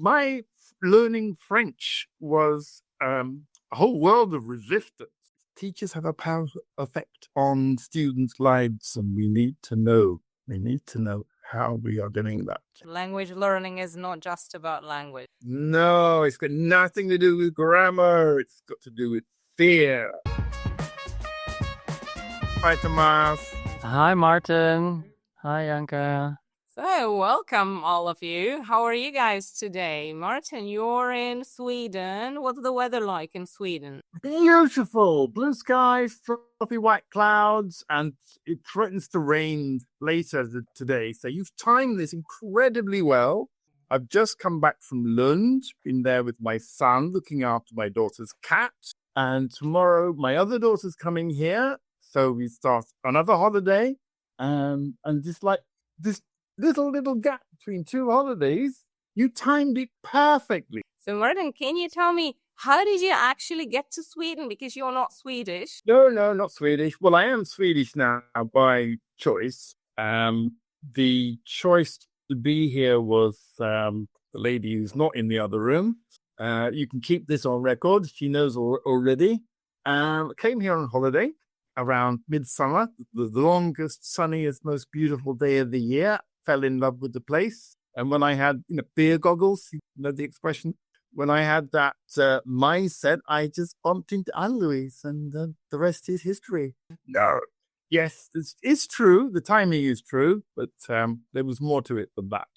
my learning French was a whole world of resistance. Teachers have a powerful effect on students' lives, and we need to know. We need to know how we are doing that. Language learning is not just about language. No, it's got nothing to do with grammar. It's got to do with fear. Hi, Tomas. Hi, Martin. Hi, Anka. So, welcome all of you. How are you guys today? Martin, you're in Sweden. What's the weather like in Sweden? Beautiful. Blue skies, fluffy white clouds, and it threatens to rain later today. So you've timed this incredibly well. I've just come back from Lund, been there with my son, looking after my daughter's cat. And tomorrow, my other daughter's coming here. So we start another holiday. And just like this little gap between two holidays, you timed it perfectly. So, Martin, can you tell me, how did you actually get to Sweden? Because you're not Swedish. No, not Swedish. Well, I am Swedish now by choice. The choice to be here was the lady who's not in the other room. You can keep this on record. She knows already. Came here on holiday around midsummer, the longest, sunniest, most beautiful day of the year. Fell in love with the place. And when I had beer goggles, you know the expression, when I had that mindset, I just bumped into Anne-Louise, and the rest is history. No. Yes, it's true. The timing is true, but there was more to it than that.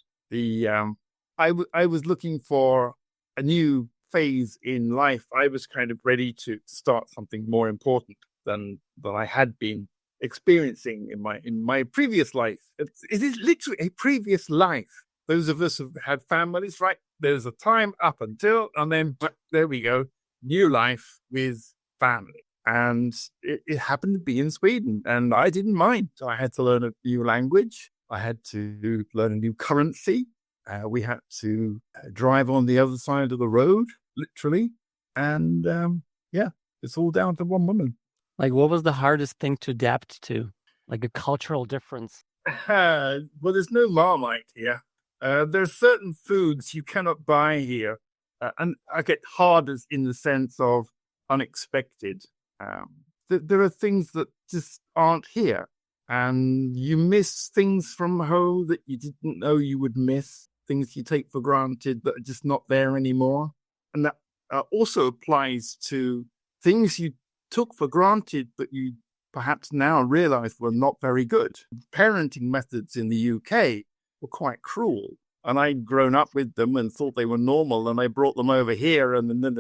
I was looking for a new phase in life. I was kind of ready to start something more important than I had been experiencing in my previous life. It is literally a previous life. Those of us who've had families, right? There's a time up until, and then there we go, new life with family. And it happened to be in Sweden, and I didn't mind. So I had to learn a new language. I had to learn a new currency. We had to drive on the other side of the road, literally. And it's all down to one woman. Like, what was the hardest thing to adapt to? Like a cultural difference? Well, there's no Marmite here. There's certain foods you cannot buy here. And I get hard as in the sense of unexpected. There are things that just aren't here. And you miss things from home that you didn't know you would miss. Things you take for granted that are just not there anymore. And that also applies to things you took for granted, but you perhaps now realize were not very good. Parenting methods in the UK were quite cruel, and I'd grown up with them and thought they were normal, and I brought them over here, and no,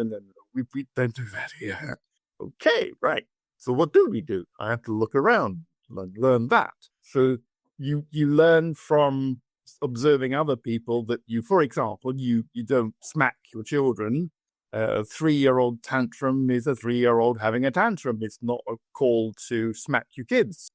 we don't do that here. Okay, right. So what do we do? I have to look around and learn that. So you learn from observing other people that for example, you don't smack your children. A 3-year-old tantrum is a 3-year-old having a tantrum. It's not a call to smack your kids.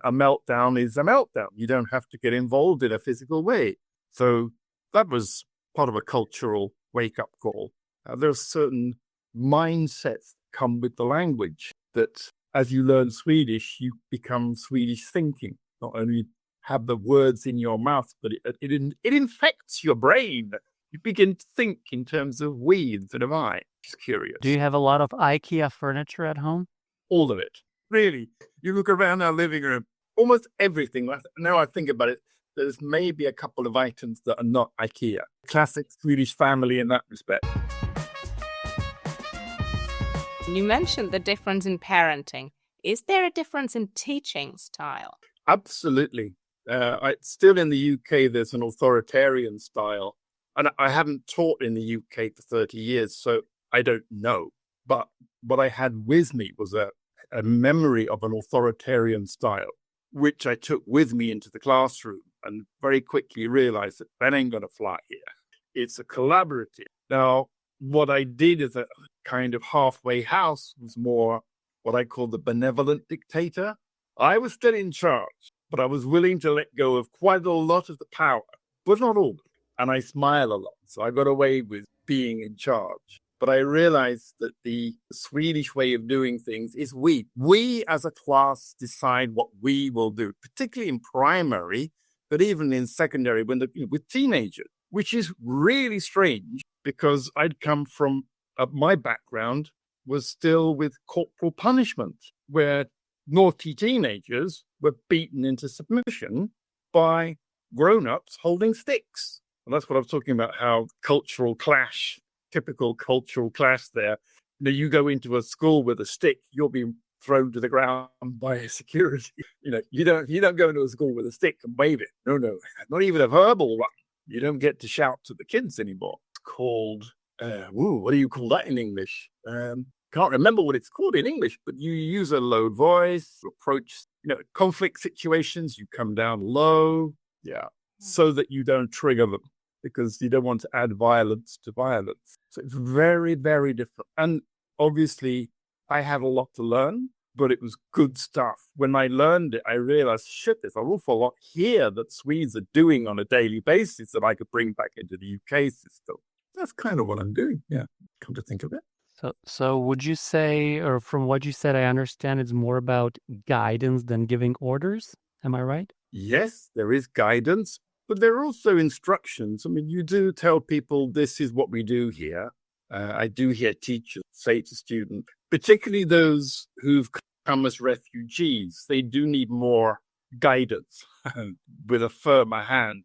A meltdown is a meltdown. You don't have to get involved in a physical way. So that was part of a cultural wake-up call. There's certain mindsets that come with the language that as you learn Swedish, you become Swedish thinking. Not only have the words in your mouth, but it infects your brain. You begin to think in terms of we instead of I. Just curious. Do you have a lot of IKEA furniture at home? All of it. Really. You look around our living room, almost everything. Now I think about it, there's maybe a couple of items that are not IKEA. Classic Swedish family in that respect. You mentioned the difference in parenting. Is there a difference in teaching style? Absolutely. Still in the UK, there's an authoritarian style. And I haven't taught in the UK for 30 years, so I don't know. But what I had with me was a memory of an authoritarian style, which I took with me into the classroom and very quickly realized that ain't going to fly here. It's a collaborative. Now, what I did as a kind of halfway house was more what I call the benevolent dictator. I was still in charge, but I was willing to let go of quite a lot of the power, but not all. And I smile a lot, so I got away with being in charge. But I realized that the Swedish way of doing things is we. We as a class decide what we will do, particularly in primary, but even in secondary, with teenagers. which is really strange because I'd come from, my background was still with corporal punishment, where naughty teenagers were beaten into submission by grown-ups holding sticks. And that's what I was talking about, how cultural clash, typical cultural clash there. You know, you go into a school with a stick, you'll be thrown to the ground by security. You know, you don't go into a school with a stick and wave it. No, not even a verbal one. You don't get to shout to the kids anymore. It's called, what do you call that in English? Can't remember what it's called in English, but you use a low voice, approach, conflict situations, you come down low, so that you don't trigger them, because you don't want to add violence to violence. So it's very, very different. And obviously, I had a lot to learn, but it was good stuff. When I learned it, I realized, shit, there's an awful lot here that Swedes are doing on a daily basis that I could bring back into the UK system. That's kind of what I'm doing, come to think of it. So would you say, or from what you said, I understand it's more about guidance than giving orders? Am I right? Yes, there is guidance, but there are also instructions. I mean, you do tell people this is what we do here. I do hear teachers say to students, particularly those who've come as refugees, they do need more guidance with a firmer hand,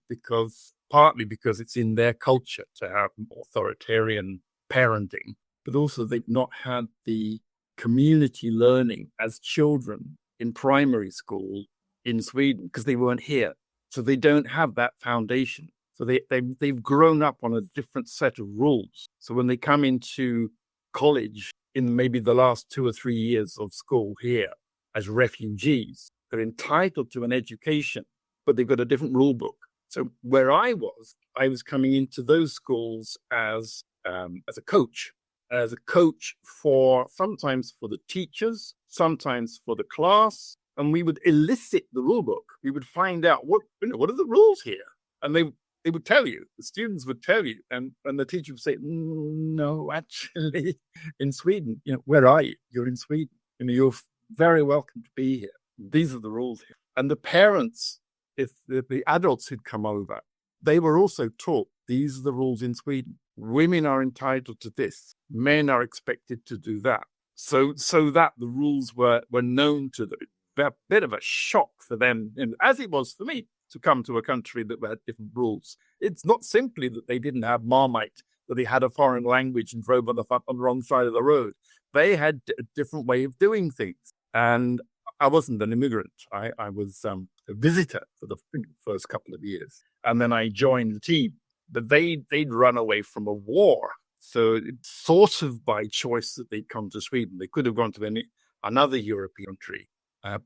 partly because it's in their culture to have authoritarian parenting, but also they've not had the community learning as children in primary school in Sweden because they weren't here. So they don't have that foundation. So they've grown up on a different set of rules. So when they come into college in maybe the last 2 or 3 years of school here as refugees, they're entitled to an education, but they've got a different rule book. So where I was coming into those schools as a coach sometimes for the teachers, sometimes for the class, and we would elicit the rule book. We would find out what are the rules here, and they would tell you. The students would tell you, and the teacher would say, "No, actually, in Sweden, where are you? You're in Sweden. You're very welcome to be here. These are the rules here." And the parents, if the adults who'd come over, they were also taught these are the rules in Sweden. Women are entitled to this. Men are expected to do that. So that the rules were known to them. A bit of a shock for them, and as it was for me, to come to a country that had different rules. It's not simply that they didn't have Marmite, that they had a foreign language and drove on the wrong side of the road. They had a different way of doing things. And I wasn't an immigrant. I was a visitor for the first couple of years. And then I joined the team. But they'd run away from a war. So it's sort of by choice that they'd come to Sweden. They could have gone to another European country,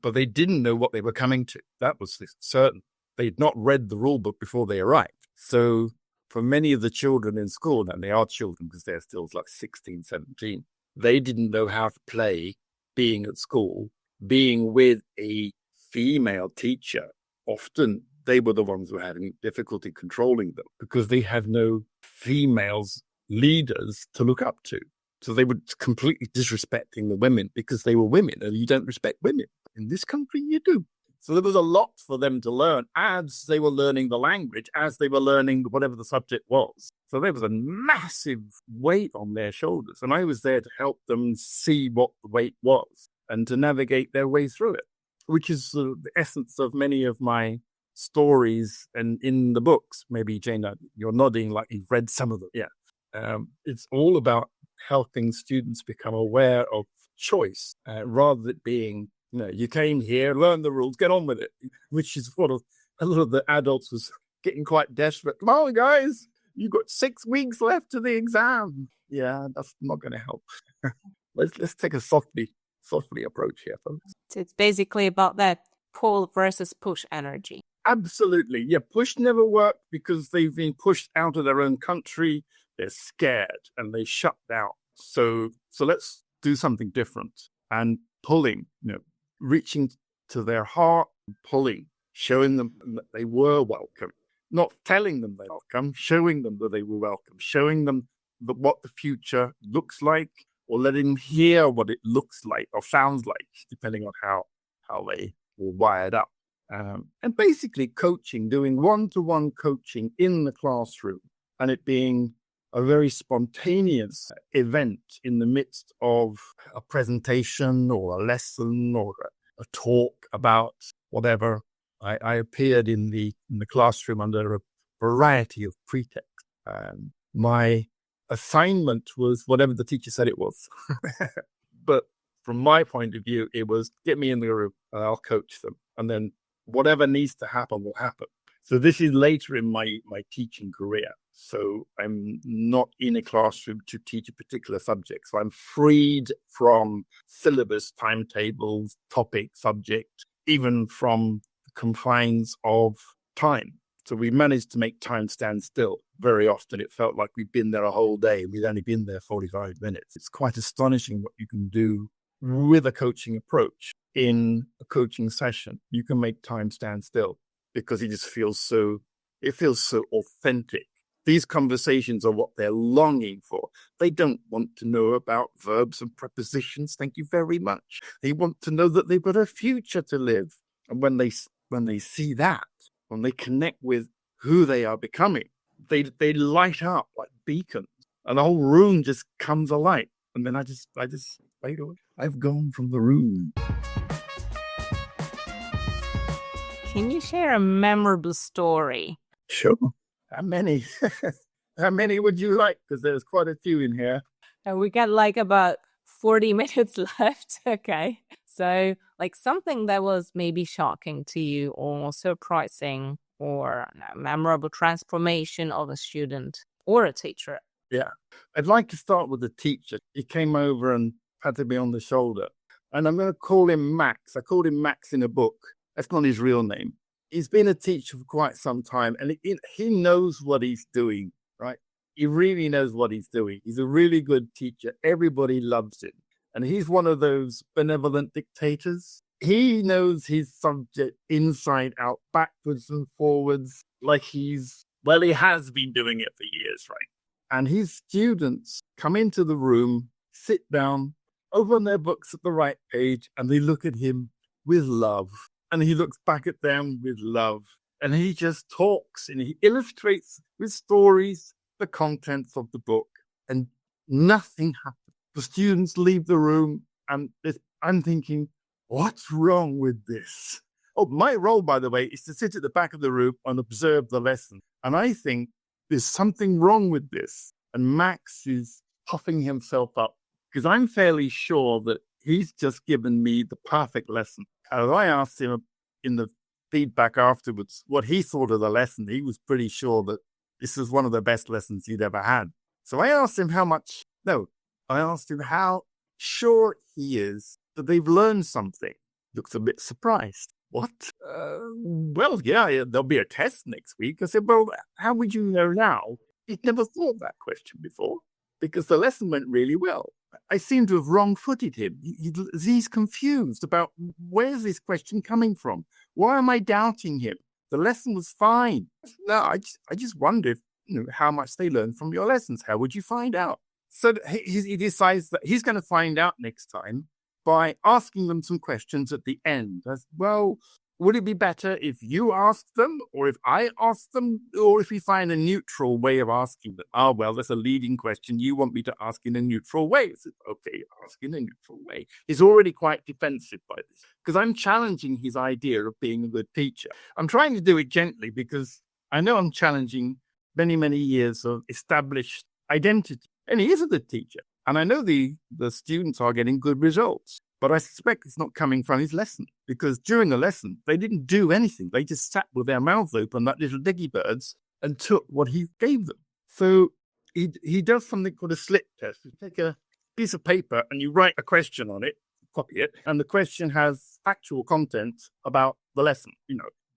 but they didn't know what they were coming to. That was certain. They'd not read the rule book before they arrived. So for many of the children in school, and they are children because they're still like 16, 17, they didn't know how to play being at school, being with a female teacher. Often they were the ones who were having difficulty controlling them because they have no females leaders to look up to. So they were completely disrespecting the women because they were women, and you don't respect women. In this country, you do. So there was a lot for them to learn as they were learning the language, as they were learning whatever the subject was. So there was a massive weight on their shoulders. And I was there to help them see what the weight was and to navigate their way through it, which is the essence of many of my stories and in the books. Maybe, Jane, you're nodding like you've read some of them. Yeah. It's all about helping students become aware of choice rather than being, you came here, learn the rules, get on with it, which is what a lot of the adults was getting quite desperate. Come on, guys, you've got 6 weeks left to the exam. Yeah, that's not going to help. Let's take a softly approach here, folks. So it's basically about that pull versus push energy. Absolutely. Yeah, push never worked because they've been pushed out of their own country. They're scared and they shut down. So let's do something different. And pulling, reaching to their heart, pulling, showing them that they were welcome, not telling them they're welcome, showing them that they were welcome, showing them what the future looks like, or letting them hear what it looks like or sounds like, depending on how they were wired up. And basically coaching, doing one-to-one coaching in the classroom and it being a very spontaneous event in the midst of a presentation or a lesson or a talk about whatever. I appeared in the classroom under a variety of pretexts. My assignment was whatever the teacher said it was. But from my point of view, it was get me in the room and I'll coach them. And then whatever needs to happen will happen. So this is later in my teaching career. So I'm not in a classroom to teach a particular subject. So I'm freed from syllabus, timetables, topic, subject, even from the confines of time. So we managed to make time stand still. Very often it felt like we'd been there a whole day. We'd only been there 45 minutes. It's quite astonishing what you can do with a coaching approach in a coaching session. You can make time stand still because it just feels so authentic. These conversations are what they're longing for. They don't want to know about verbs and prepositions. Thank you very much. They want to know that they've got a future to live. And when they see that, when they connect with who they are becoming, they light up like beacons, and the whole room just comes alight. And then I just fade away. I've gone from the room. Can you share a memorable story? Sure. How many? How many would you like? Because there's quite a few in here. We got like about 40 minutes left. Okay. So like something that was maybe shocking to you or surprising or a memorable transformation of a student or a teacher. Yeah. I'd like to start with the teacher. He came over and patted me on the shoulder. And I'm going to call him Max. I called him Max in a book. That's not his real name. He's been a teacher for quite some time, and he knows what he's doing, right? He really knows what he's doing. He's a really good teacher. Everybody loves him. And he's one of those benevolent dictators. He knows his subject inside out, backwards and forwards, like he has been doing it for years, right? And his students come into the room, sit down, open their books at the right page, and they look at him with love. And he looks back at them with love. And he just talks and he illustrates with stories the contents of the book. And nothing happens. The students leave the room and I'm thinking, what's wrong with this? Oh, my role, by the way, is to sit at the back of the room and observe the lesson. And I think there's something wrong with this. And Max is puffing himself up because I'm fairly sure that he's just given me the perfect lesson. And I asked him in the feedback afterwards what he thought of the lesson. He was pretty sure that this was one of the best lessons he'd ever had. So I asked him how sure he is that they've learned something. Looks a bit surprised. What? Well, yeah, there'll be a test next week. I said, well, how would you know now? He'd never thought that question before because the lesson went really well. I seem to have wrong-footed him. He's confused about where's this question coming from? Why am I doubting him? The lesson was fine. No, I just wondered, how much they learned from your lessons. How would you find out? So he decides that he's going to find out next time by asking them some questions at the end. As well, would it be better if you asked them or if I asked them or if we find a neutral way of asking them? Oh, well, that's a leading question. You want me to ask in a neutral way. I said, okay, ask in a neutral way. He's already quite defensive by this because I'm challenging his idea of being a good teacher. I'm trying to do it gently because I know I'm challenging many, many years of established identity. And he is a good teacher. And I know the students are getting good results. But I suspect it's not coming from his lesson because during the lesson, they didn't do anything. They just sat with their mouths open like little diggy birds and took what he gave them. So he does something called a slip test. You take a piece of paper and you write a question on it, copy it, and the question has factual content about the lesson.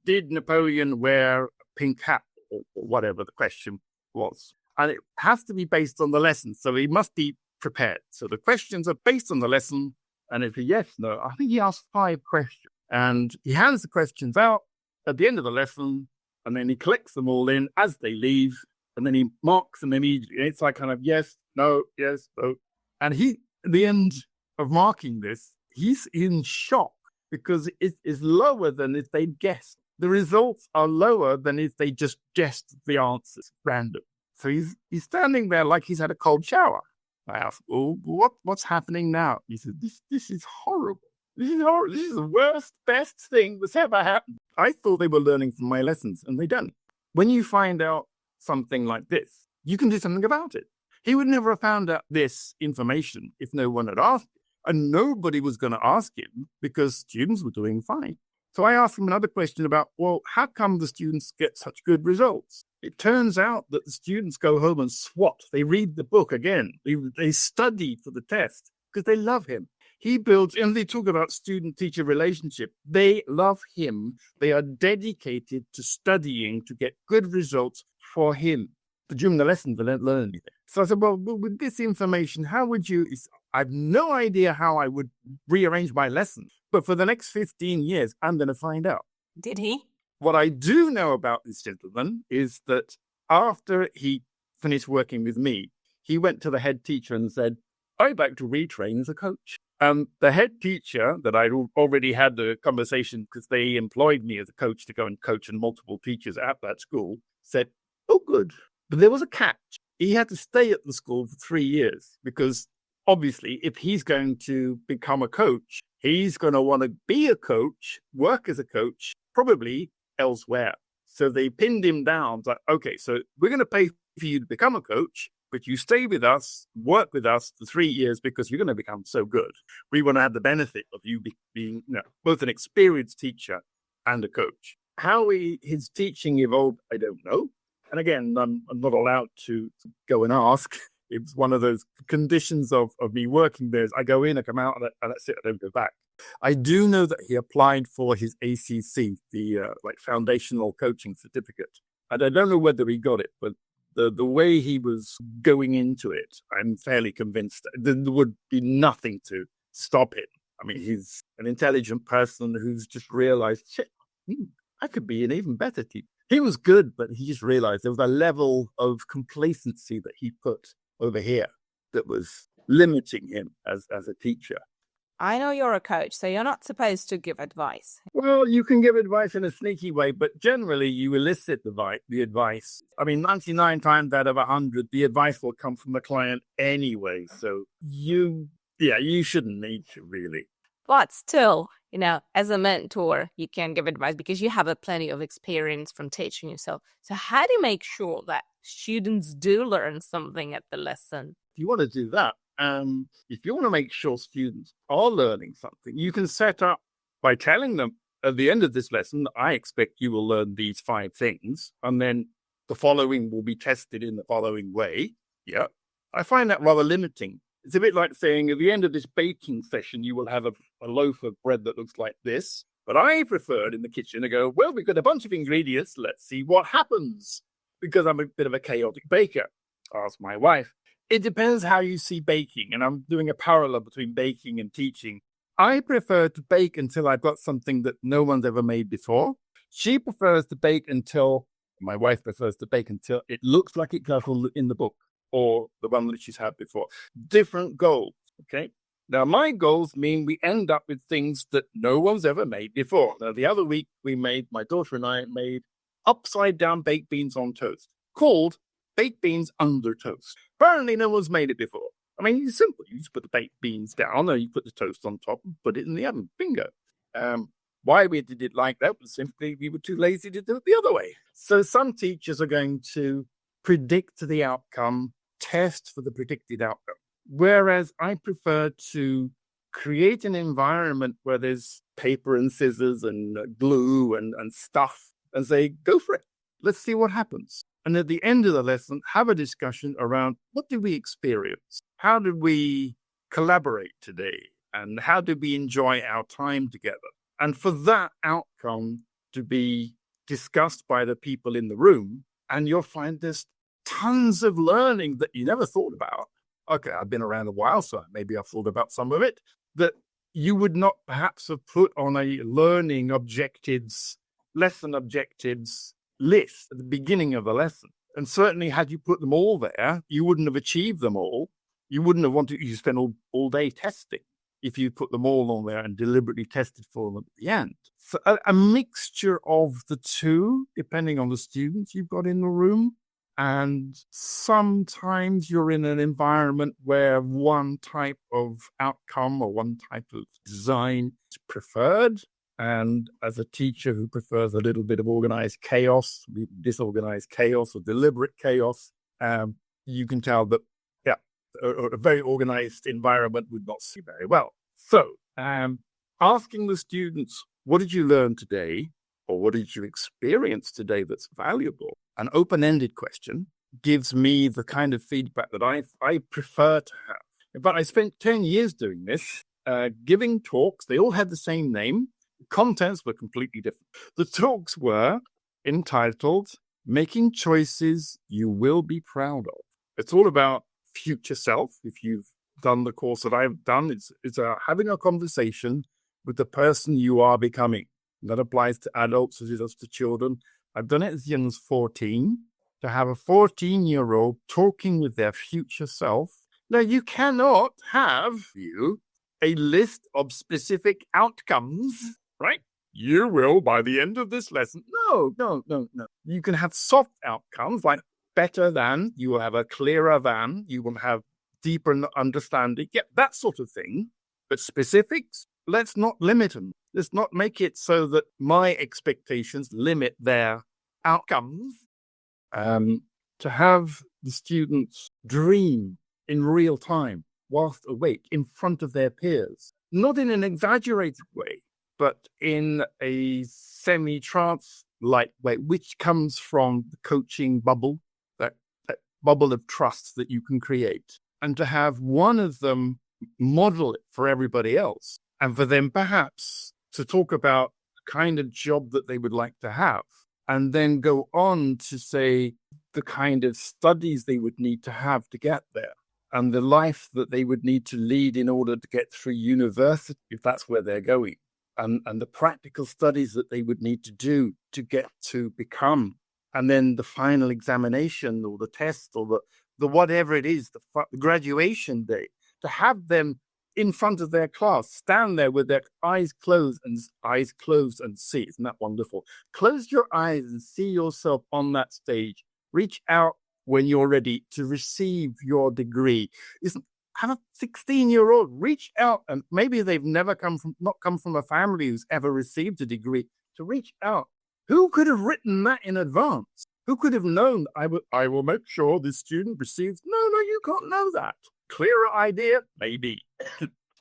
Did Napoleon wear a pink hat or whatever the question was? And it has to be based on the lesson. So he must be prepared. So the questions are based on the lesson. And if a yes, no, I think he asked 5 questions. And he hands the questions out at the end of the lesson, and then he collects them all in as they leave, and then he marks them immediately. It's like kind of yes, no. And at the end of marking this, he's in shock because it is lower than if they'd guessed. The results are lower than if they just guessed the answers random. So he's standing there like he's had a cold shower. I asked, well, what's happening now? He said, this is horrible. This is horrible. This is the worst, best thing that's ever happened. I thought they were learning from my lessons, and they don't. When you find out something like this, you can do something about it. He would never have found out this information if no one had asked him. And nobody was going to ask him because students were doing fine. So I asked him another question about, well, how come the students get such good results? It turns out that the students go home and swat. They read the book again. They study for the test because they love him. He builds, and they talk about student-teacher relationship. They love him. They are dedicated to studying to get good results for him. But during the lesson, they don't learn anything. So I said, well, with this information, how would you... I have no idea how I would rearrange my lesson. But for the next 15 years, I'm going to find out. Did he? What I do know about this gentleman is that after he finished working with me, he went to the head teacher and said, I'd like to retrain as a coach. The head teacher that I'd already had the conversation because they employed me as a coach to go and coach and multiple teachers at that school said, oh, good. But there was a catch. He had to stay at the school for 3 years because obviously if he's going to become a coach, he's going to want to be a coach, work as a coach, probably elsewhere. So they pinned him down. Like, okay, so we're going to pay for you to become a coach, but you stay with us, work with us for 3 years because you're going to become so good. We want to have the benefit of you being both an experienced teacher and a coach. How his teaching evolved, I don't know. And again, I'm not allowed to go and ask. It's one of those conditions of me working there. Is I go in, I come out, and that's it. I don't go back. I do know that he applied for his ACC, the foundational coaching certificate. And I don't know whether he got it, but the way he was going into it, I'm fairly convinced there would be nothing to stop him. I mean, he's an intelligent person who's just realized, shit, I could be an even better teacher. He was good, but he just realized there was a level of complacency that he put over here that was limiting him as a teacher. I know you're a coach, so you're not supposed to give advice. Well, you can give advice in a sneaky way, but generally you elicit the advice. I mean, 99 times out of 100, the advice will come from the client anyway. So you shouldn't need to really. But still, as a mentor, you can give advice because you have plenty of experience from teaching yourself. So how do you make sure that students do learn something at the lesson? If you want to do that, if you want to make sure students are learning something, you can set up by telling them at the end of this lesson, I expect you will learn these 5 things, and then the following will be tested in the following way. Yeah, I find that rather limiting. It's a bit like saying at the end of this baking session, you will have a loaf of bread that looks like this. But I preferred in the kitchen to go, well, we've got a bunch of ingredients. Let's see what happens. Because I'm a bit of a chaotic baker. Ask my wife. It depends how you see baking. And I'm doing a parallel between baking and teaching. I prefer to bake until I've got something that no one's ever made before. She prefers to bake until, my wife prefers to bake until it looks like it does in the book. Or the one that she's had before. Different goals, okay? Now, my goals mean we end up with things that no one's ever made before. Now, the other week, my daughter and I made upside-down baked beans on toast, called baked beans under toast. Apparently, no one's made it before. I mean, it's simple. You just put the baked beans down, or you put the toast on top and put it in the oven. Bingo. Why we did it like that was simply we were too lazy to do it the other way. So some teachers are going to predict the outcome, test for the predicted outcome. Whereas I prefer to create an environment where there's paper and scissors and glue and stuff and say, go for it. Let's see what happens. And at the end of the lesson, have a discussion around what did we experience? How did we collaborate today? And how did we enjoy our time together? And for that outcome to be discussed by the people in the room, and you'll find there's tons of learning that you never thought about. Okay, I've been around a while, so maybe I've thought about some of it, that you would not perhaps have put on a learning objectives, lesson objectives list at the beginning of the lesson. And certainly had you put them all there, you wouldn't have achieved them all. You wouldn't have wanted to spend all day testing if you put them all on there and deliberately tested for them at the end. So a mixture of the two, depending on the students you've got in the room. And sometimes you're in an environment where one type of outcome or one type of design is preferred. And as a teacher who prefers a little bit of organized chaos, disorganized chaos or deliberate chaos, you can tell that, a very organized environment would not suit very well. So, asking the students, what did you learn today? Or what did you experience today that's valuable? An open-ended question gives me the kind of feedback that I prefer to have. In fact, I spent 10 years doing this, giving talks. They all had the same name. The contents were completely different. The talks were entitled, Making Choices You Will Be Proud of. It's all about future self. If you've done the course that I've done, it's having a conversation with the person you are becoming. That applies to adults as it does to children. I've done it as young as 14. To have a 14-year-old talking with their future self. Now, you cannot have a list of specific outcomes, right? You will by the end of this lesson. No. You can have soft outcomes like better than, you will have a clearer than, you will have deeper understanding. Yeah, that sort of thing. But specifics, let's not limit them. Let's not make it so that my expectations limit their outcomes. To have the students dream in real time whilst awake in front of their peers, not in an exaggerated way, but in a semi-trance-like way, which comes from the coaching bubble, that bubble of trust that you can create. And to have one of them model it for everybody else, and for them perhaps to talk about the kind of job that they would like to have, and then go on to say the kind of studies they would need to have to get there, and the life that they would need to lead in order to get through university, if that's where they're going, and the practical studies that they would need to do to get to become, and then the final examination or the test or the whatever it is, the graduation day, to have them in front of their class, stand there with their eyes closed and see. Isn't that wonderful? Close your eyes and see yourself on that stage. Reach out when you're ready to receive your degree. Have a 16-year-old reach out, and maybe they've not come from a family who's ever received a degree, to reach out. Who could have written that in advance? Who could have known I will make sure this student receives? No, you can't know that. Clearer idea? Maybe.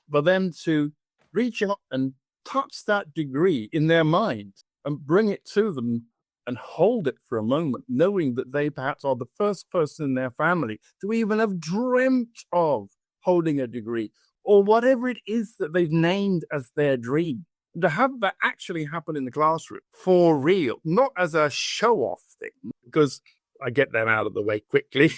For them to reach out and touch that degree in their mind and bring it to them and hold it for a moment, knowing that they perhaps are the first person in their family to even have dreamt of holding a degree or whatever it is that they've named as their dream. To have that actually happen in the classroom for real, not as a show-off thing, because I get them out of the way quickly.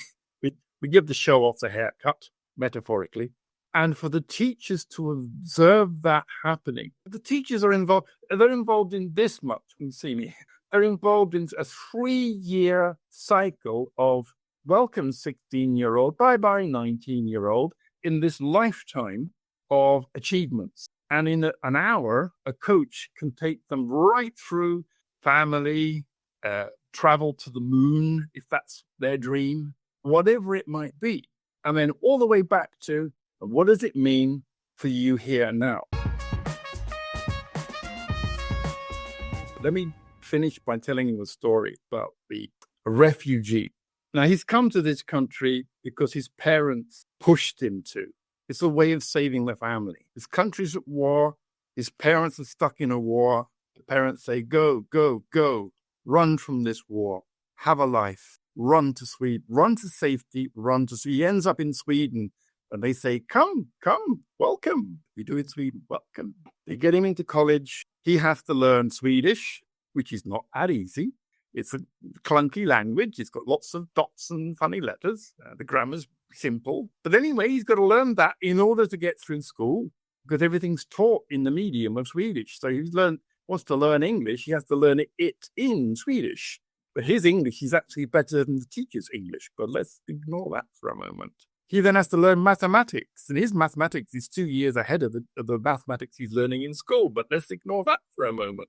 We give the show-offs a haircut, metaphorically, and for the teachers to observe that happening. The teachers are involved. They're involved in this much. You can see me. They're involved in a 3-year cycle of welcome 16-year-old, bye-bye 19-year-old, in this lifetime of achievements. And in an hour, a coach can take them right through family, travel to the moon, if that's their dream, whatever it might be. And then all the way back to, what does it mean for you here and now? Let me finish by telling you a story about a refugee. Now, he's come to this country because his parents pushed him to. It's a way of saving their family. His country's at war. His parents are stuck in a war. The parents say, go, go, go. Run from this war. Have a life. Run to Sweden. Run to safety. Run to Sweden. He ends up in Sweden. And they say, come, welcome. We do in Sweden, welcome. They get him into college. He has to learn Swedish, which is not that easy. It's a clunky language. It's got lots of dots and funny letters. The grammar's simple. But anyway, he's got to learn that in order to get through school, because everything's taught in the medium of Swedish. So he wants to learn English. He has to learn it in Swedish. But his English is actually better than the teacher's English. But let's ignore that for a moment. He then has to learn mathematics. And his mathematics is 2 years ahead of the mathematics he's learning in school. But let's ignore that for a moment.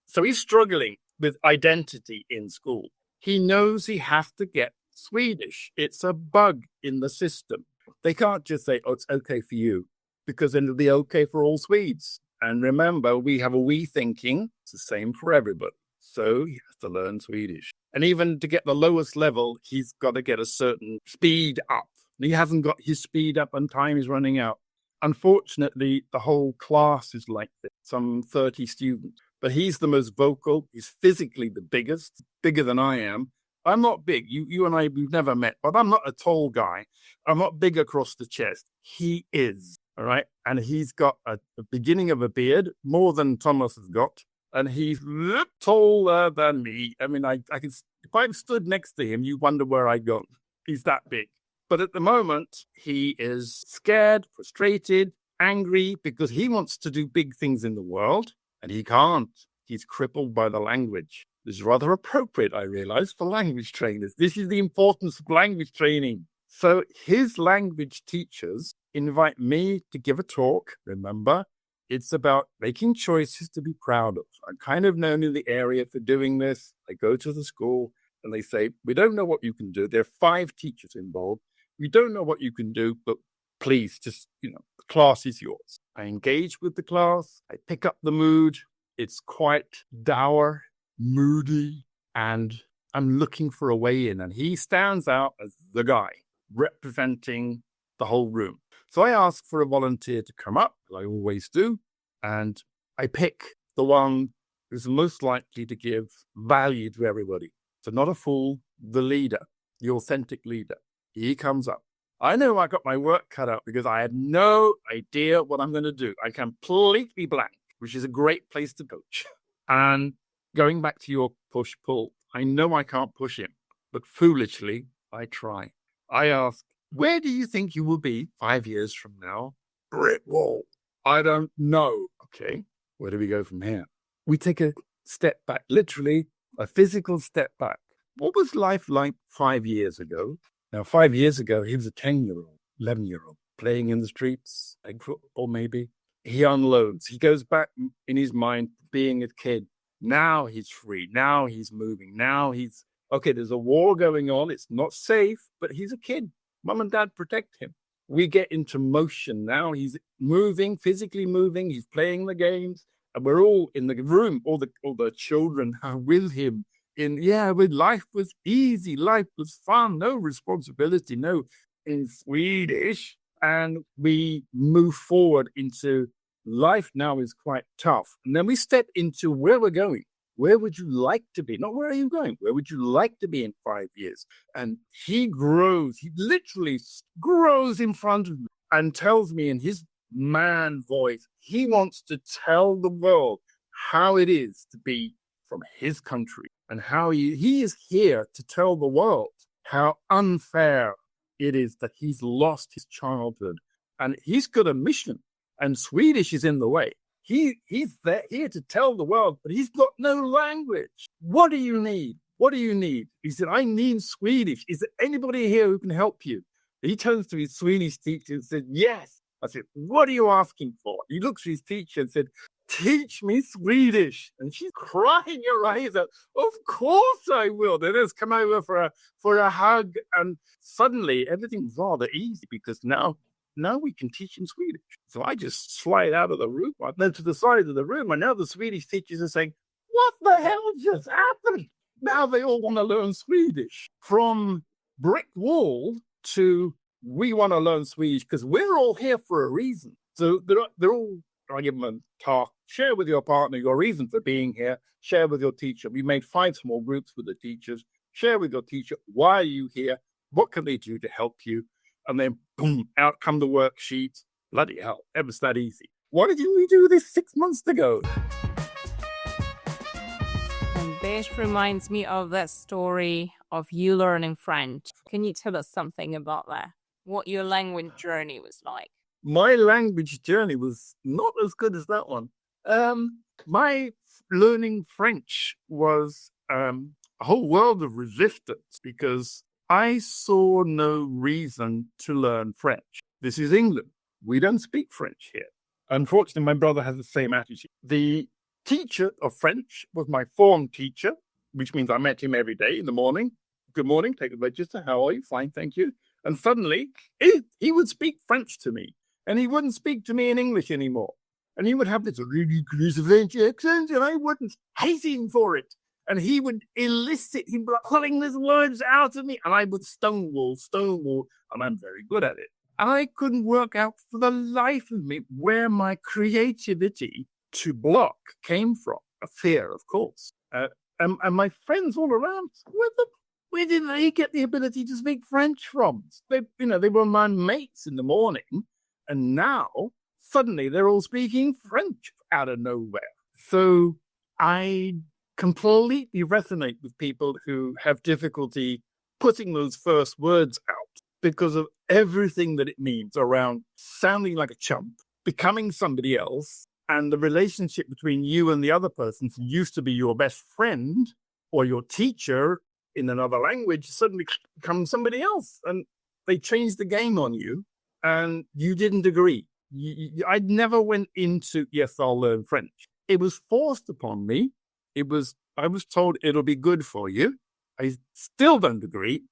So he's struggling with identity in school. He knows he has to get Swedish. It's a bug in the system. They can't just say, oh, it's okay for you, because then it'll be okay for all Swedes. And remember, we have a we thinking. It's the same for everybody. So he has to learn Swedish. And even to get the lowest level, he's got to get a certain speed up. He hasn't got his speed up and time is running out. Unfortunately, the whole class is like this, some 30 students. But he's the most vocal. He's physically the biggest, bigger than I am. I'm not big. You and I, we've never met, but I'm not a tall guy. I'm not big across the chest. He is, all right? And he's got a beginning of a beard, more than Thomas has got. And he's taller than me. I mean, I can, if I stood next to him, you wonder where I'd gone. He's that big. But at the moment, he is scared, frustrated, angry, because he wants to do big things in the world, and he can't. He's crippled by the language. This is rather appropriate, I realize, for language trainers. This is the importance of language training. So his language teachers invite me to give a talk. Remember, it's about making choices to be proud of. I'm kind of known in the area for doing this. I go to the school and they say, we don't know what you can do. There are 5 teachers involved. We don't know what you can do, but please just, the class is yours. I engage with the class. I pick up the mood. It's quite dour, moody, and I'm looking for a way in. And he stands out as the guy representing the whole room. So I ask for a volunteer to come up, as I always do, and I pick the one who's most likely to give value to everybody. So not a fool, the leader, the authentic leader. He comes up. I know I got my work cut out because I had no idea what I'm going to do. I completely blank, which is a great place to coach. And going back to your push-pull, I know I can't push him, but foolishly, I try. I ask, where do you think you will be 5 years from now? Brick wall. I don't know. Okay, where do we go from here? We take a step back, literally a physical step back. What was life like 5 years ago? Now, 5 years ago, he was a 10-year-old, 11-year-old, playing in the streets, or maybe. He unloads. He goes back in his mind being a kid. Now he's free. Now he's moving. Now he's, okay, there's a war going on. It's not safe, but he's a kid. Mom and dad protect him. We get into motion now. He's moving, physically moving. He's playing the games. And we're all in the room. All the children are with him. Life was easy. Life was fun. No responsibility. No, in Swedish. And we move forward into life now is quite tough. And then we step into where we're going. Where would you like to be? Not where are you going? Where would you like to be in 5 years? And he grows. He literally grows in front of me and tells me in his man voice, he wants to tell the world how it is to be from his country and how he is here to tell the world how unfair it is that he's lost his childhood. And he's got a mission, and Swedish is in the way. He's there here to tell the world, but he's got no language. What do you need? What do you need? He said, I need Swedish. Is there anybody here who can help you? He turns to his Swedish teacher and said, yes. I said, what are you asking for? He looks at his teacher and said, teach me Swedish. And she's crying her eyes out. Of course I will. They just come over for a hug. And suddenly everything's rather easy because now we can teach in Swedish. So I just slide out of the room. I went to the side of the room, and now the Swedish teachers are saying, what the hell just happened? Now they all want to learn Swedish. From brick wall to we want to learn Swedish because we're all here for a reason. So they're all, I give them a talk, share with your partner your reason for being here, share with your teacher. We made 5 small groups with the teachers. Share with your teacher, why are you here? What can they do to help you? And then, boom, out come the worksheets. Bloody hell, it was that easy. Why didn't we do this 6 months ago? And this reminds me of that story of you learning French. Can you tell us something about that? What your language journey was like? My language journey was not as good as that one. My learning French was a whole world of resistance because I saw no reason to learn French. This is England. We don't speak French here. Unfortunately, my brother has the same attitude. The teacher of French was my form teacher. which means I met him every day in the morning. Good morning, take the register. How are you? Fine, thank you. And suddenly he would speak French to me, and he wouldn't speak to me in English anymore. And he would have this really crazy French accent, and I wouldn't hate him for it. And he would elicit, he'd be pulling these words out of me, and I would stonewall, and I'm very good at it. And I couldn't work out for the life of me where my creativity to block came from. A fear, of course. And my friends all around, where did they get the ability to speak French from? They were my mates in the morning, and now suddenly they're all speaking French out of nowhere. So I completely resonate with people who have difficulty putting those first words out because of everything that it means around sounding like a chump, becoming somebody else, and the relationship between you and the other person who used to be your best friend or your teacher in another language suddenly becomes somebody else, and they changed the game on you, and you didn't agree. I never went into, yes, I'll learn French. It was forced upon me. I was told it'll be good for you. I still don't agree.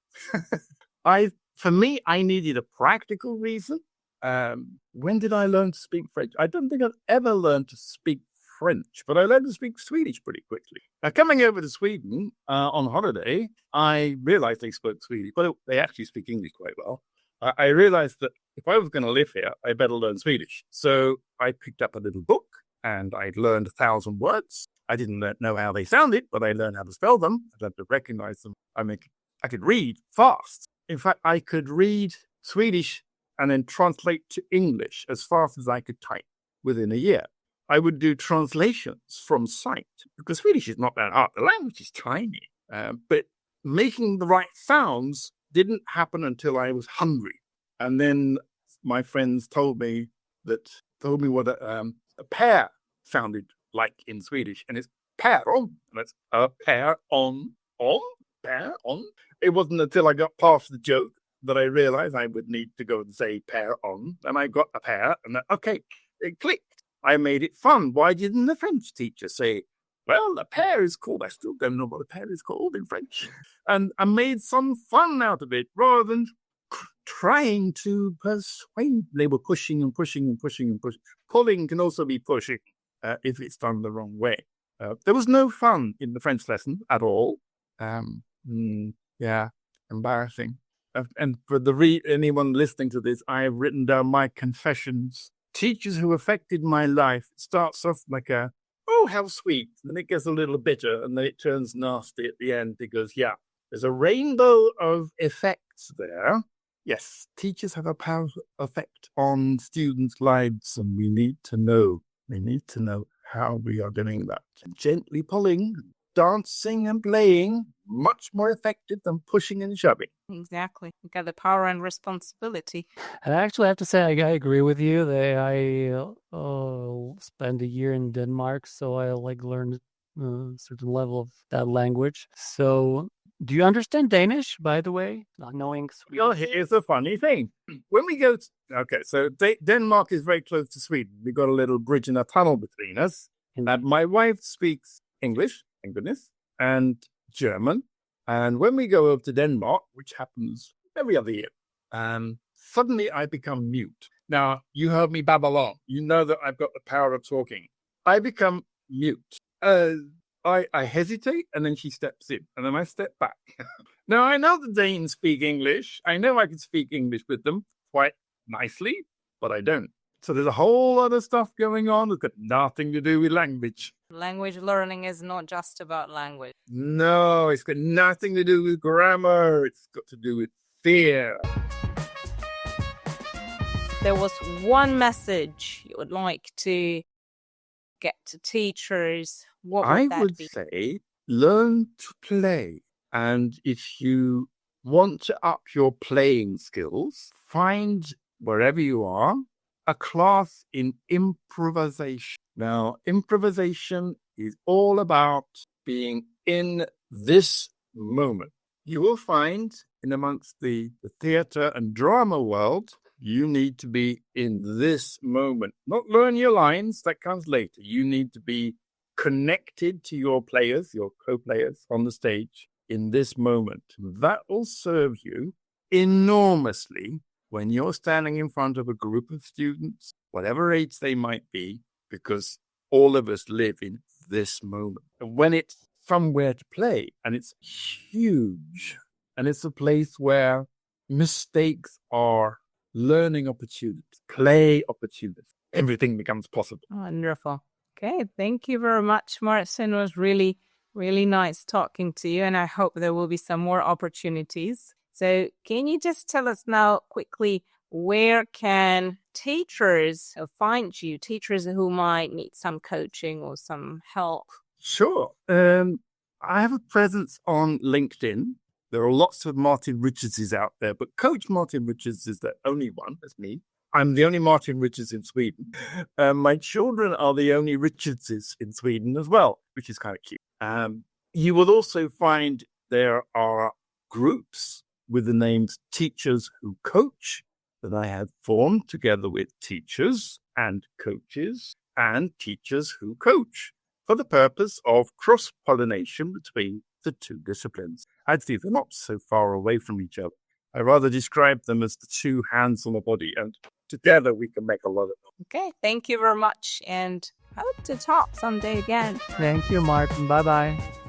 For me, I needed a practical reason. When did I learn to speak French? I don't think I've ever learned to speak French, but I learned to speak Swedish pretty quickly. Now, coming over to Sweden on holiday, I realized they spoke Swedish, but they actually speak English quite well. I realized that if I was going to live here, I better learn Swedish. So I picked up a little book and I learned 1,000 words. I didn't know how they sounded, but I learned how to spell them. I had to recognize them. I could read fast. In fact, I could read Swedish and then translate to English as fast as I could type within a year. I would do translations from sight because Swedish is not that hard. The language is tiny, but making the right sounds didn't happen until I was hungry. And then my friends told me what a pear sounded like in Swedish, and it's päron. And it's a pear on. Pear on. It wasn't until I got past the joke that I realized I would need to go and say pear on, and I got a pear, and okay, it clicked. I made it fun. Why didn't the French teacher say, well, a pear is called, I still don't know what a pear is called in French. And I made some fun out of it rather than trying to persuade. They were pushing and pushing and pushing and pushing. Pulling can also be pushing if it's done the wrong way. There was no fun in the French lesson at all. Yeah, embarrassing. And for anyone listening to this, I have written down my confessions. Teachers who affected my life. It starts off like oh, how sweet. Then it gets a little bitter, and then it turns nasty at the end because, yeah, there's a rainbow of effects there. Yes, teachers have a powerful effect on students' lives, and we need to know. We need to know how we are doing that. Gently pulling, dancing and playing, much more effective than pushing and shoving. Exactly. You got the power and responsibility. And I actually have to say, I agree with you. I spent a year in Denmark, so I learned a certain level of that language. So, do you understand Danish, by the way? Not knowing Swedish. Well, here's a funny thing. When we go so Denmark is very close to Sweden. We got a little bridge and a tunnel between us. And my wife speaks English, thank goodness, and German. And when we go over to Denmark, which happens every other year, suddenly I become mute. Now, you heard me babble on. You know that I've got the power of talking. I become mute. I hesitate, and then she steps in, and then I step back. Now, I know the Danes speak English. I know I can speak English with them quite nicely, but I don't. So there's a whole other stuff going on that's got nothing to do with language. Language learning is not just about language. No, it's got nothing to do with grammar. It's got to do with fear. There was one message you would like to get to teachers. What would that be? I would say learn to play. And if you want to up your playing skills, find wherever you are a class in improvisation. Now, improvisation is all about being in this moment. You will find in amongst the theatre and drama world, you need to be in this moment. Not learn your lines, that comes later. You need to be connected to your players, your co-players on the stage in this moment. That will serve you enormously when you're standing in front of a group of students, whatever age they might be, because all of us live in this moment. And when it's somewhere to play, and it's huge, and it's a place where mistakes are learning opportunities, play opportunities, everything becomes possible. Wonderful. Okay, thank you very much, Martin. It was really, really nice talking to you, and I hope there will be some more opportunities. So can you just tell us now quickly, where can teachers find you, teachers who might need some coaching or some help? Sure. I have a presence on LinkedIn. There are lots of Martin Richardses out there, but Coach Martin Richards is the only one. That's me. I'm the only Martin Richards in Sweden. My children are the only Richardses in Sweden as well, which is kind of cute. You will also find there are groups with the names Teachers Who Coach that I have formed together with teachers and coaches and teachers who coach for the purpose of cross-pollination between the two disciplines. Actually, they're not so far away from each other. I rather describe them as the two hands on the body, and together we can make a lot of them. Okay, thank you very much, and hope to talk someday again. Thank you, Martin. Bye-bye.